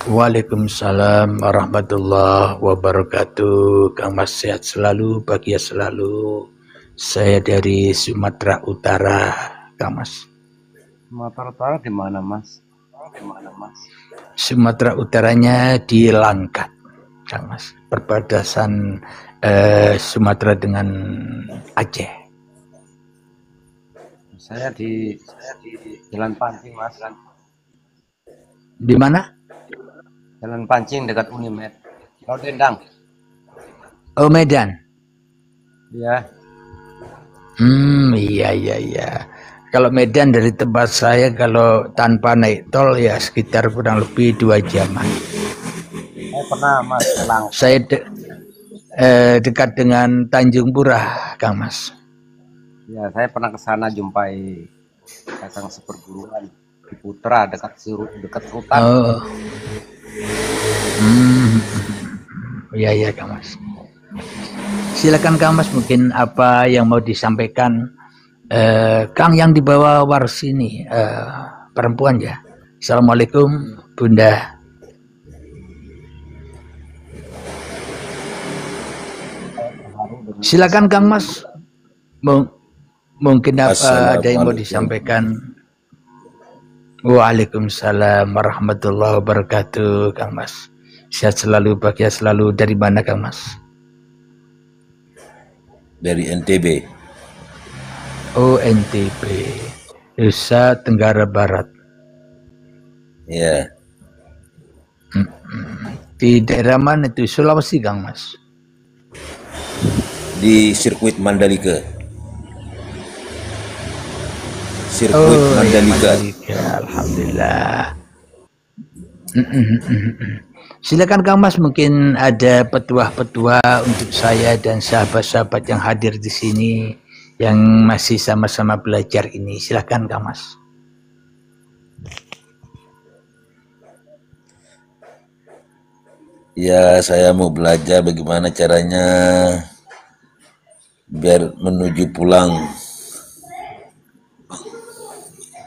Waalaikumsalam warahmatullahi wabarakatuh. Kang Mas sehat selalu, bahagia selalu. Saya dari Sumatera Utara, Kang Mas. Sumatera Utara di mana, Mas? Sumatera Utaranya di Langkat, Kang Mas. Perbatasan Sumatera dengan Aceh. Saya di Jalan Pancing, Mas. Di mana? Jalan Pancing dekat Unimed. Kalau Dendang. Oh, Medan. Iya. Iya. Kalau Medan dari tempat saya kalau tanpa naik tol ya sekitar kurang lebih 2 jaman. Saya pernah, Mas, pulang. Saya dekat dengan Tanjung Pura, Kang Mas. Ya, saya pernah ke sana jumpai kakang seperguruan di Putra dekat hutan. Oh. Iya, Kang Mas. Silakan Kang Mas, mungkin apa yang mau disampaikan. Kang yang dibawa Warsini, perempuan ya. Assalamualaikum Bunda. Silakan Kang Mas. Mungkin apa ada yang mau disampaikan. Waalaikumsalam warahmatullahi wabarakatuh, Kang Mas. Sehat selalu, bahagia selalu. Dari mana, Kang Mas? Dari NTB. Oh, NTB. Nusa Tenggara Barat. Ya. Di daerah mana itu? Sulawesi, Kang Mas? Di sirkuit Mandalika. Sirkuit Mandalika. Alhamdulillah. Silakan Kang Mas, mungkin ada petuah-petuah untuk saya dan sahabat-sahabat yang hadir di sini yang masih sama-sama belajar ini. Silakan Kang Mas. Ya, saya mau belajar bagaimana caranya biar menuju pulang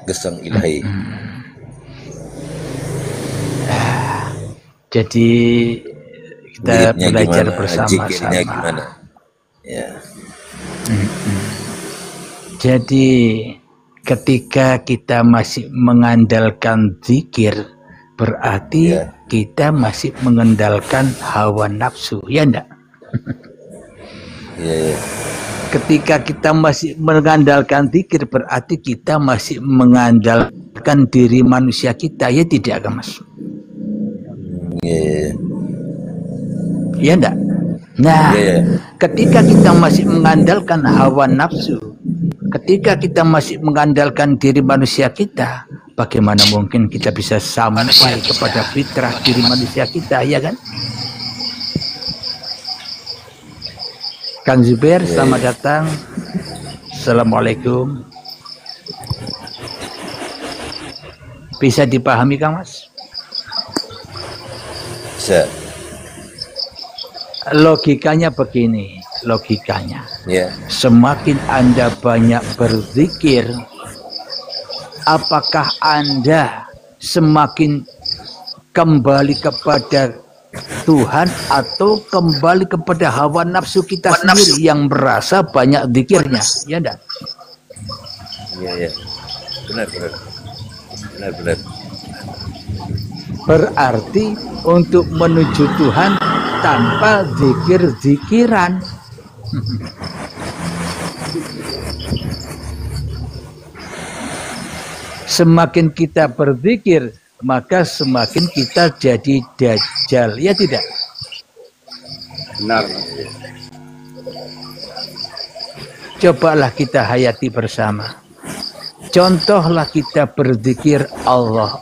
ke Sang Ilahi. Jadi kita Muridnya belajar gimana? bersama-sama. Zikirnya gimana? Ya. Jadi ketika kita masih mengandalkan zikir, berarti kita masih mengandalkan hawa nafsu, ya enggak? Ya. Ketika kita masih mengandalkan zikir, berarti kita masih mengandalkan diri manusia kita, ya tidak, Kang Mas? Ya enggak? Nah, ketika kita masih mengandalkan hawa nafsu, ketika kita masih mengandalkan diri manusia kita, bagaimana mungkin kita bisa sampai kepada fitrah diri manusia kita, ya kan? Kang Zubair, selamat datang. Assalamualaikum. Bisa dipahami, Kang Mas? Bisa. Logikanya begini, logikanya. Semakin Anda banyak berzikir, apakah Anda semakin kembali kepada Tuhan atau kembali kepada hawa nafsu kita sendiri yang merasa banyak zikirnya, ya enggak? Iya. Benar. Berarti untuk menuju Tuhan tanpa zikir-zikiran. Semakin kita berzikir, maka semakin kita jadi dajjal, ya tidak? Benar. Cobalah kita hayati bersama. Contohlah kita berzikir Allah.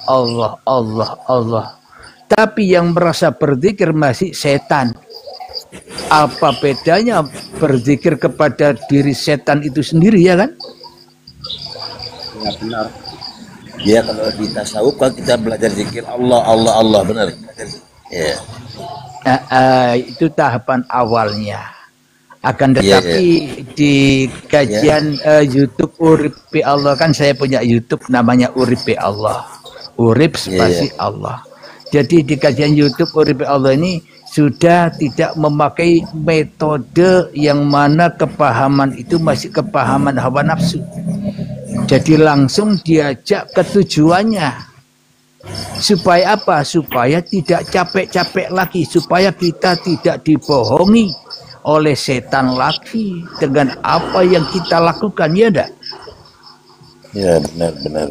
Tapi yang merasa berzikir masih setan. Apa bedanya berzikir kepada diri setan itu sendiri, ya kan? Ya, benar. Ya, kalau di tasawuf kan kita belajar zikir Allah, benar. Ya. Itu tahapan awalnya. Akan tetapi di kajian YouTube Uripe Allah, kan saya punya YouTube namanya Uripe Allah. Urip spasi Allah. Jadi di kajian YouTube Uripe Allah ini sudah tidak memakai metode yang mana kepahaman itu masih kepahaman hawa nafsu. Jadi langsung diajak ke tujuannya. Supaya apa? Supaya tidak capek-capek lagi, supaya kita tidak dibohongi oleh setan lagi dengan apa yang kita lakukan, ya enggak? Ya, benar.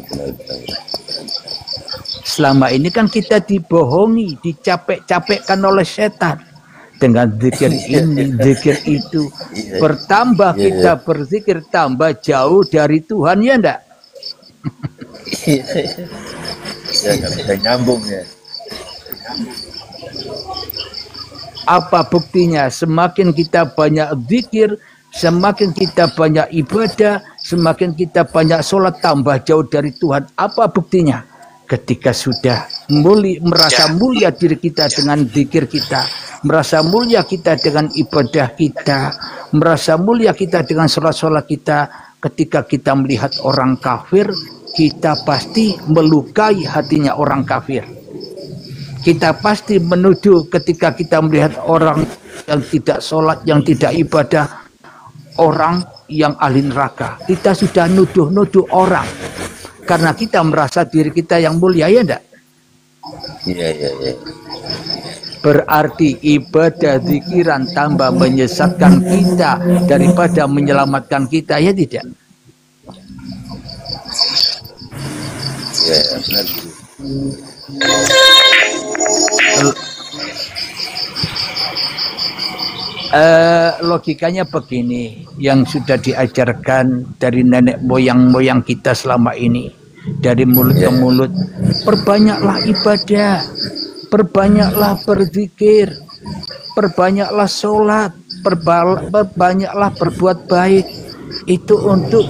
Selama ini kan kita dibohongi, dicapek-capekkan oleh setan dengan zikir ini, zikir itu. Bertambah kita berzikir, tambah jauh dari Tuhan, ya enggak? Ya, nggak bisa nyambung ya. Apa buktinya? Semakin kita banyak zikir, semakin kita banyak ibadah, semakin kita banyak sholat, tambah jauh dari Tuhan. Apa buktinya? Ketika sudah merasa mulia diri kita dengan zikir kita, merasa mulia kita dengan ibadah kita, merasa mulia kita dengan sholat-sholat kita, ketika kita melihat orang kafir, kita pasti melukai hatinya orang kafir. Kita pasti menuduh ketika kita melihat orang yang tidak sholat, yang tidak ibadah, orang yang ahli neraka. Kita sudah nuduh-nuduh orang. Karena kita merasa diri kita yang mulia, ya enggak? Iya. Berarti ibadah zikiran tambah menyesatkan kita daripada menyelamatkan kita, ya tidak? Iya, benar. Logikanya begini, yang sudah diajarkan dari nenek moyang kita selama ini, dari mulut ke mulut, perbanyaklah ibadah, perbanyaklah berzikir, perbanyaklah sholat, perbanyaklah berbuat baik, itu untuk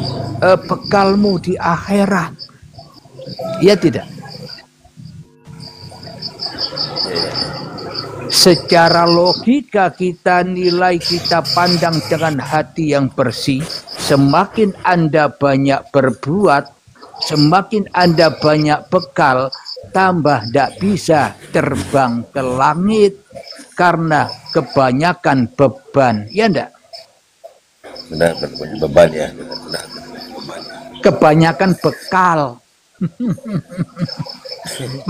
bekalmu di akhirat, ya tidak? Secara logika kita nilai, kita pandang dengan hati yang bersih. Semakin Anda banyak berbuat, semakin Anda banyak bekal, tambah tidak bisa terbang ke langit karena kebanyakan beban, ya enggak? Benar, banyak beban ya. Benar. Kebanyakan bekal.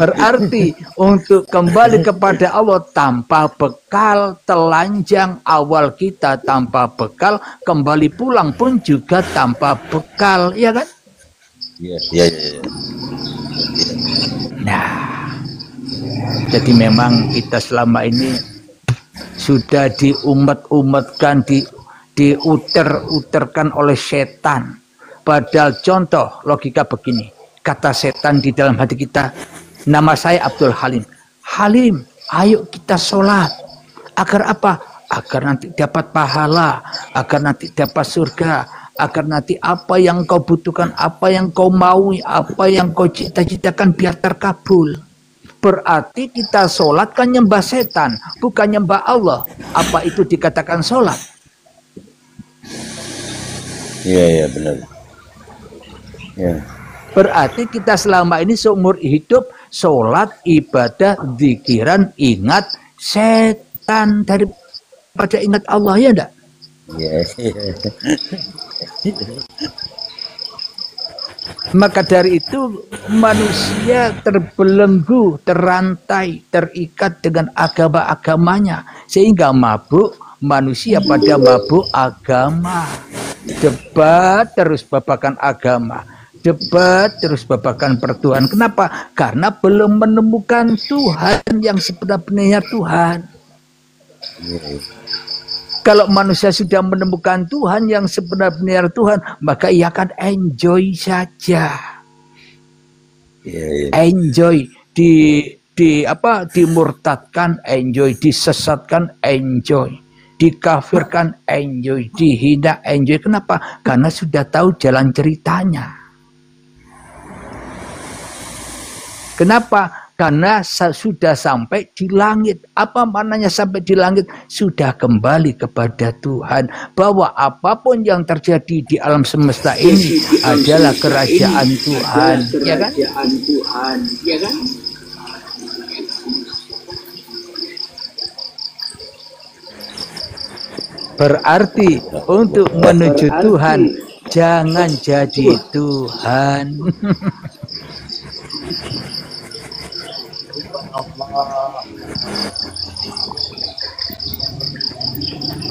Berarti untuk kembali kepada Allah tanpa bekal, telanjang awal kita tanpa bekal, kembali pulang pun juga tanpa bekal, ya kan? Iya. Nah, jadi memang kita selama ini sudah diumet-umetkan, diuter-uterkan oleh setan. Padahal contoh logika begini, kata setan di dalam hati kita, nama saya Abdul Halim. Halim, ayo kita sholat. Agar apa? Agar nanti dapat pahala, agar nanti dapat surga, agar nanti apa yang kau butuhkan, apa yang kau maui, apa yang kau cita-citakan biar terkabul. Berarti kita sholat kan nyembah setan, bukan nyembah Allah. Apa itu dikatakan sholat? Iya, benar. Ya. Berarti kita selama ini seumur hidup sholat, ibadah, zikiran, ingat setan daripada ingat Allah, ya enggak? Iya. Maka dari itu manusia terbelenggu, terantai, terikat dengan agama-agamanya, sehingga mabuk manusia pada mabuk agama. Debat terus babakan agama, debat terus babakan pertuhan. Kenapa? Karena belum menemukan Tuhan yang sebenarnya Tuhan. Kalau manusia sudah menemukan Tuhan yang sebenarnya Tuhan, maka ia akan enjoy saja. Enjoy, dimurtadkan, enjoy, disesatkan, enjoy, dikafirkan, enjoy, dihina, enjoy. Kenapa? Karena sudah tahu jalan ceritanya. Kenapa? Karena sudah sampai di langit. Apa maknanya sampai di langit? Sudah kembali kepada Tuhan. Bahwa apapun yang terjadi di alam semesta ini adalah kerajaan Tuhan. Ya kan? Berarti untuk menuju Tuhan jangan jadi Tuhan.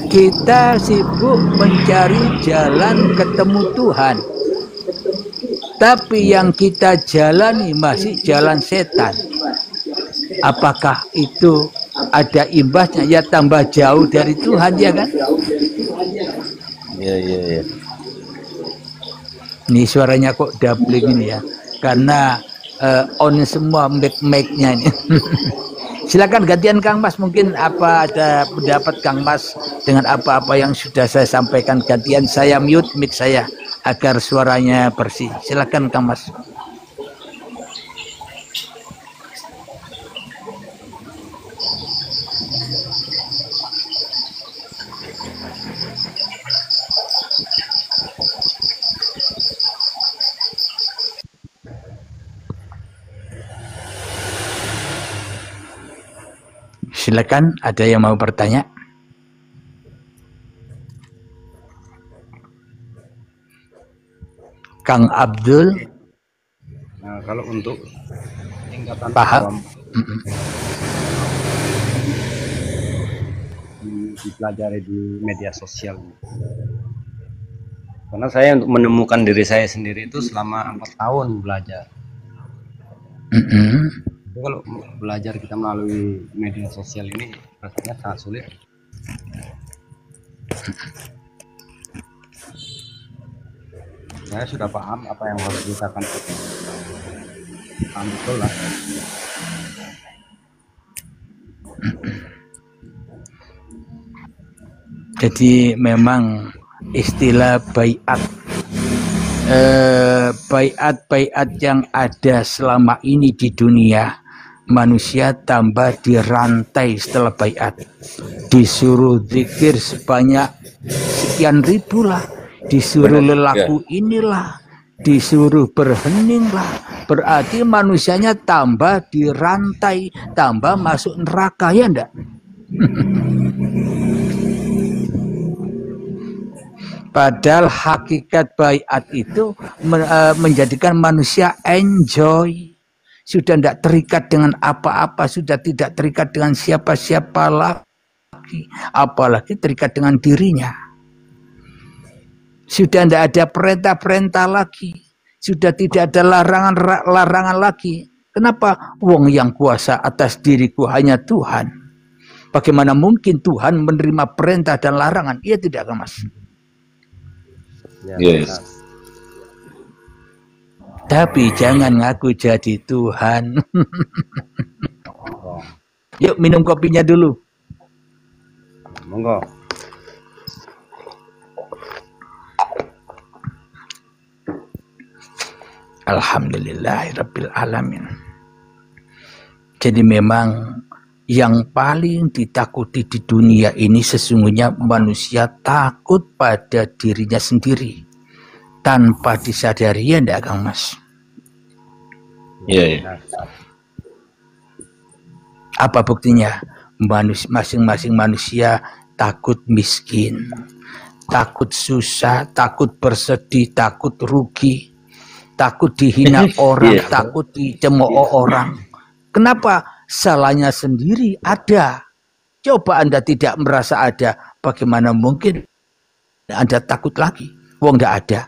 Kita sibuk mencari jalan ketemu Tuhan, tapi yang kita jalani masih jalan setan. Apakah itu ada imbasnya? Ya tambah jauh dari Tuhan, ya kan? Iya. Ini suaranya kok doubling ini ya, karena on semua mic-nya ini. Silakan gantian Kang Mas, mungkin apa ada pendapat Kang Mas dengan apa-apa yang sudah saya sampaikan. Gantian saya mute mic saya agar suaranya bersih. Silakan Kang Mas. Silakan, ada yang mau bertanya? Kang Abdul. Nah, kalau untuk tingkatan paham dipelajari di media sosial. Karena saya untuk menemukan diri saya sendiri itu selama 4 tahun belajar. Jadi kalau belajar kita melalui media sosial ini rasanya sangat sulit. Saya sudah paham apa yang harus kita lakukan. Paham betul lah. Jadi memang istilah baiat, baiat yang ada selama ini di dunia, manusia tambah dirantai setelah baiat, disuruh zikir sebanyak sekian ribu lah, disuruh lelaku inilah, disuruh berhening lah, berarti manusianya tambah dirantai, tambah masuk neraka, ya enggak? Padahal hakikat baiat itu menjadikan manusia enjoy. Sudah tidak terikat dengan apa-apa, sudah tidak terikat dengan siapa-siapa lagi, apalagi terikat dengan dirinya. Sudah tidak ada perintah-perintah lagi, sudah tidak ada larangan lagi. Kenapa? Wong yang kuasa atas diriku hanya Tuhan. Bagaimana mungkin Tuhan menerima perintah dan larangan? Iya tidak kan, Mas? Yes. Tapi jangan ngaku jadi Tuhan. Yuk minum kopinya dulu. Monggo. Alhamdulillahirabbil alamin. Jadi memang yang paling ditakuti di dunia ini sesungguhnya manusia takut pada dirinya sendiri tanpa disadari, ya enggak Kang Mas? Iya. Apa buktinya? Masing-masing manusia takut miskin, takut susah, takut bersedih, takut rugi, takut dihina orang, takut dicemooh orang. Kenapa? Salahnya sendiri ada. Coba Anda tidak merasa ada, bagaimana mungkin Anda takut lagi? Wong tidak ada.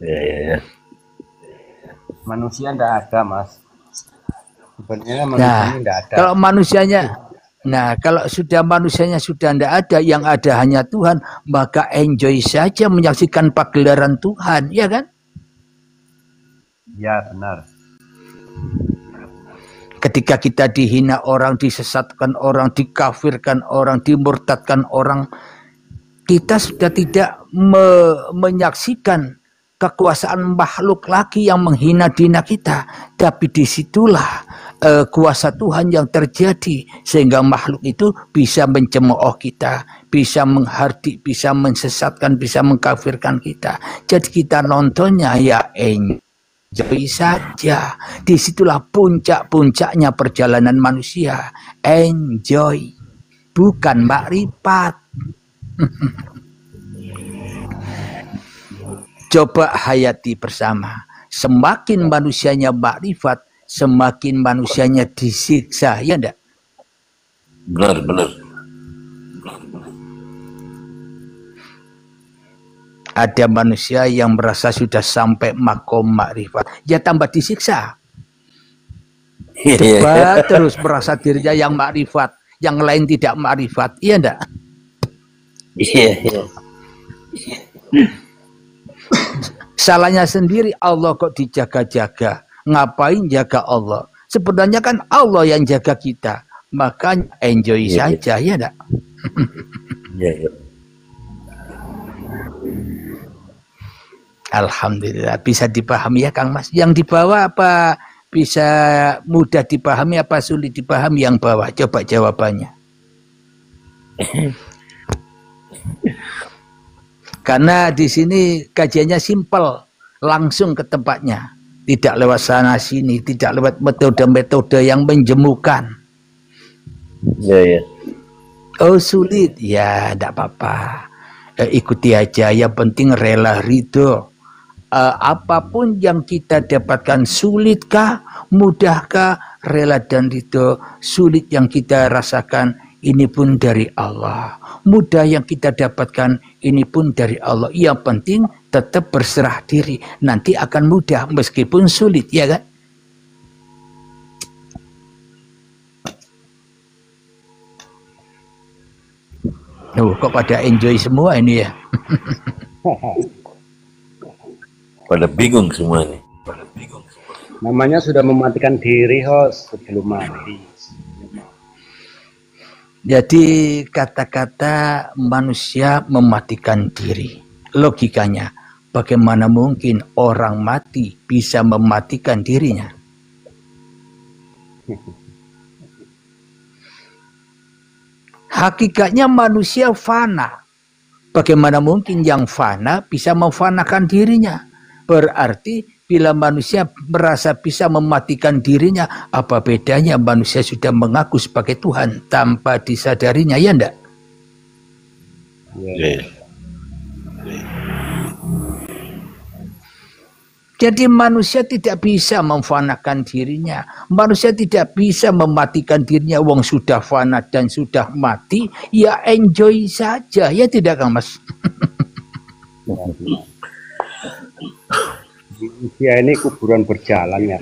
Ya. Manusia tidak ada, Mas. Sebenarnya manusia tidak ada. Kalau manusianya, kalau sudah manusianya sudah tidak ada, yang ada hanya Tuhan, maka enjoy saja menyaksikan pagelaran Tuhan, ya kan? Ya, benar. Ketika kita dihina orang, disesatkan orang, dikafirkan orang, dimurtadkan orang, kita sudah tidak menyaksikan kekuasaan makhluk lagi yang menghina dina kita. Tapi disitulah kuasa Tuhan yang terjadi, sehingga makhluk itu bisa mencemooh kita, bisa menghardik, bisa mensesatkan, bisa mengkafirkan kita. Jadi kita nontonnya ya enjoy saja. Disitulah puncak-puncaknya perjalanan manusia. Enjoy, bukan makrifat. Coba hayati bersama. Semakin manusianya makrifat, semakin manusianya disiksa, ya enggak? Benar, benar. Ada manusia yang merasa sudah sampai makom makrifat, ya tambah disiksa. Coba terus merasa dirinya yang makrifat, yang lain tidak makrifat, iya enggak? Iya. Salahnya sendiri, Allah kok dijaga-jaga. Ngapain jaga Allah? Sebenarnya kan Allah yang jaga kita. Makanya enjoy saja, ya enggak? Iya. Alhamdulillah, bisa dipahami ya Kang Mas. Yang di bawah apa bisa mudah dipahami, apa sulit dipahami yang bawah? Coba jawabannya. Karena di sini kajiannya simpel, langsung ke tempatnya, tidak lewat sana sini, tidak lewat metode-metode yang menjemukan. Iya. Oh sulit, ya tidak apa-apa, ikuti aja. Yang penting rela ridho. Apapun yang kita dapatkan, sulitkah, mudahkah, rela dan ridho. Sulit yang kita rasakan, ini pun dari Allah. Mudah yang kita dapatkan, ini pun dari Allah. Yang penting tetap berserah diri. Nanti akan mudah meskipun sulit, ya kan? Kok pada enjoy semua ini ya? Pada bingung semua nih. Namanya sudah mematikan diri, host, sebelum mati. Jadi kata-kata manusia mematikan diri. Logikanya, bagaimana mungkin orang mati bisa mematikan dirinya? Hakikatnya manusia fana. Bagaimana mungkin yang fana bisa memfanakan dirinya? Berarti bila manusia merasa bisa mematikan dirinya, apa bedanya manusia sudah mengaku sebagai Tuhan tanpa disadarinya, ya enggak? Iya. Jadi manusia tidak bisa memfanakan dirinya. Manusia tidak bisa mematikan dirinya. Wong sudah fana dan sudah mati, ya enjoy saja. Ya tidak Kang Mas? Usia ini kuburan berjalan ya.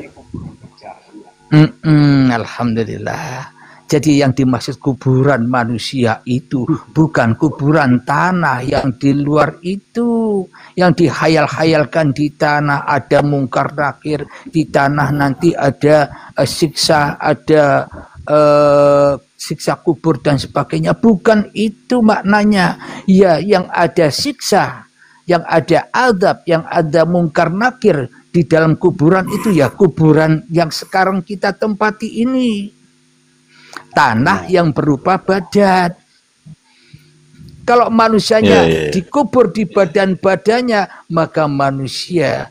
Alhamdulillah. Jadi yang dimaksud kuburan manusia itu bukan kuburan tanah yang di luar itu, yang dihayal-hayalkan di tanah ada mungkar nakir, di tanah nanti ada siksa, ada siksa kubur dan sebagainya. Bukan itu maknanya. Ya, yang ada siksa, yang ada azab, yang ada mungkar nakir di dalam kuburan itu ya kuburan yang sekarang kita tempati ini. Tanah yang berupa badan. Kalau manusianya dikubur di badan-badannya, maka manusia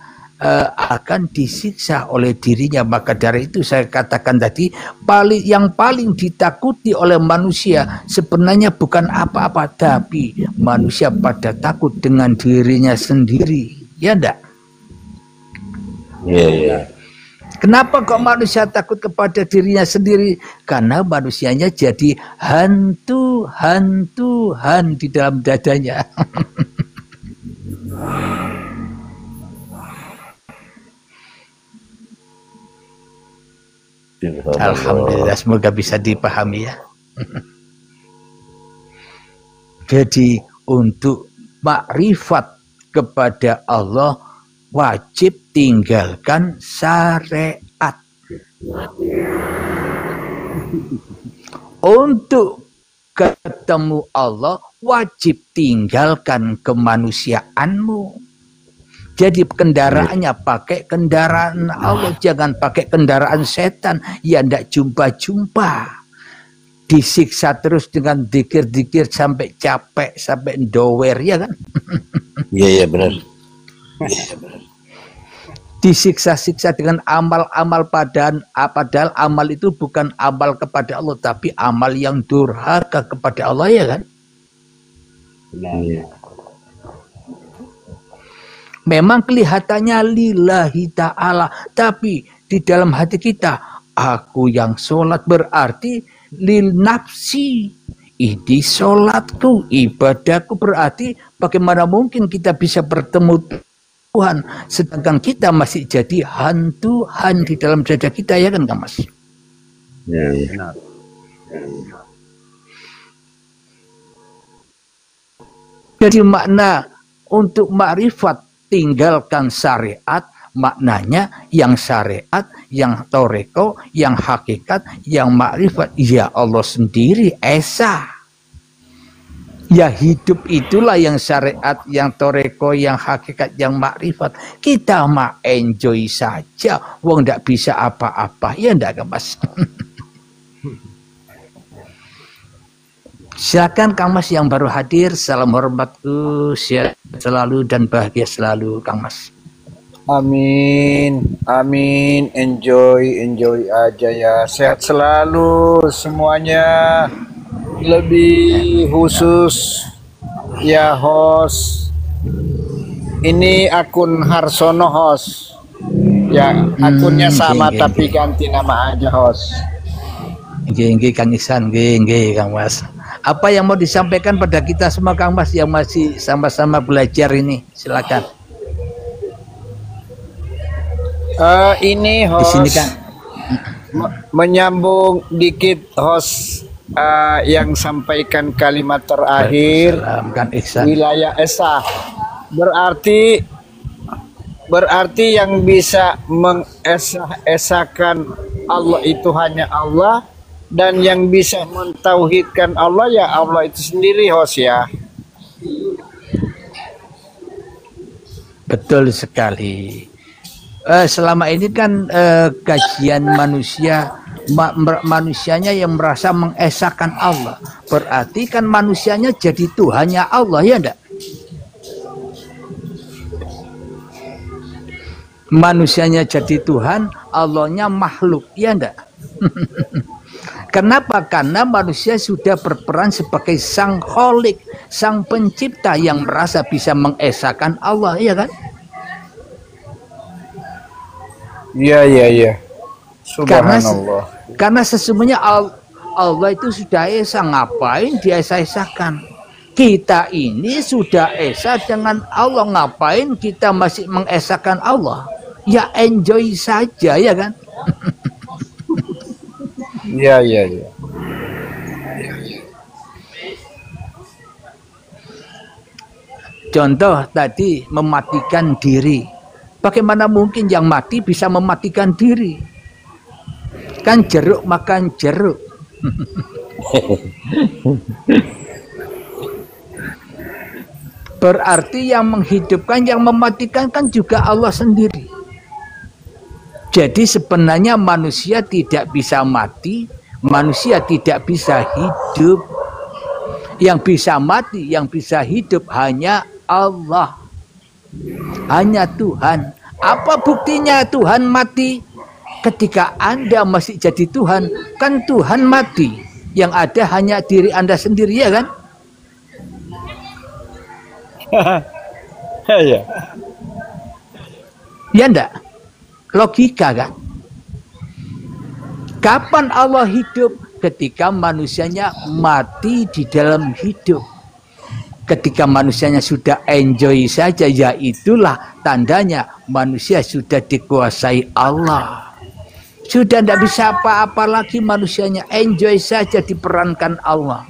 akan disiksa oleh dirinya. Maka dari itu saya katakan tadi, yang paling ditakuti oleh manusia sebenarnya bukan apa-apa, tapi manusia pada takut dengan dirinya sendiri. Ya enggak? Iya. Kenapa kok manusia takut kepada dirinya sendiri? Karena manusianya jadi hantu-hantuhan di dalam dadanya. Alhamdulillah, semoga bisa dipahami ya. Jadi untuk makrifat kepada Allah wajib tinggalkan syariat. Untuk ketemu Allah wajib tinggalkan kemanusiaanmu. Jadi kendaraannya pakai kendaraan Allah, jangan pakai kendaraan setan. Ya ndak jumpa-jumpa. Disiksa terus dengan dikir-dikir sampai capek, sampai dower, ya kan? Iya benar. disiksa-siksa dengan amal-amal, padahal amal itu bukan amal kepada Allah, tapi amal yang durhaka kepada Allah, ya kan? Benar. Memang kelihatannya lillahi ta'ala, tapi di dalam hati kita, aku yang sholat berarti lil nafsi. Ini sholatku, ibadahku, berarti bagaimana mungkin kita bisa bertemu Tuhan sedangkan kita masih jadi hantu-han di dalam dada kita, ya kan, Kang Mas? Ya, ya. Benar. Jadi makna untuk makrifat, tinggalkan syariat, maknanya yang syariat, yang toreko, yang hakikat, yang makrifat, ya Allah sendiri esa. Ya hidup itulah yang syariat, yang toreko, yang hakikat, yang makrifat. Kita mah enjoy saja, wong ndak bisa apa-apa, ya ndak, Mas? Silakan Kang Mas yang baru hadir, salam hormatku, sehat selalu dan bahagia selalu, Kang Mas. Amin, amin, enjoy aja ya, sehat selalu semuanya. Lebih khusus ya host, ini akun Harsono host, ya akunnya sama tapi ganti nama aja host. Nggih, Kang Ihsan, nggih Kang Mas. Apa yang mau disampaikan pada kita semua, Kang Mas, yang masih sama-sama belajar ini? Silakan. Ini host, di sini, Kang. Menyambung dikit host, yang sampaikan kalimat terakhir, Kang Ihsan. wilayah esa. Berarti yang bisa mengesakan Allah itu hanya Allah, dan yang bisa mentauhidkan Allah ya Allah itu sendiri, host ya. Betul sekali. Selama ini kan kajian manusianya yang merasa mengesahkan Allah. Berarti kan manusianya jadi Tuhannya Allah, ya enggak? Manusianya jadi Tuhan, Allahnya makhluk, ya enggak? Kenapa? Karena manusia sudah berperan sebagai sang kholik, sang pencipta yang merasa bisa mengesahkan Allah, ya kan? Iya. Subhanallah. Karena sesungguhnya Allah itu sudah esa, ngapain dia esa-esakan? Kita ini sudah esa dengan Allah, ngapain kita masih mengesahkan Allah? Ya enjoy saja, ya kan? Iya. Contoh tadi mematikan diri. Bagaimana mungkin yang mati bisa mematikan diri? Kan jeruk makan jeruk. Berarti yang menghidupkan, yang mematikan kan juga Allah sendiri. Jadi sebenarnya manusia tidak bisa mati, manusia tidak bisa hidup. Yang bisa mati, yang bisa hidup hanya Allah. Hanya Tuhan. Apa buktinya Tuhan mati? Ketika Anda masih jadi Tuhan, kan Tuhan mati. Yang ada hanya diri Anda sendiri, ya kan? Iya. Ya enggak? Logika kan? Kapan Allah hidup? Ketika manusianya mati di dalam hidup. Ketika manusianya sudah enjoy saja, ya itulah tandanya manusia sudah dikuasai Allah. Sudah tidak bisa apa-apa lagi manusianya, enjoy saja diperankan Allah.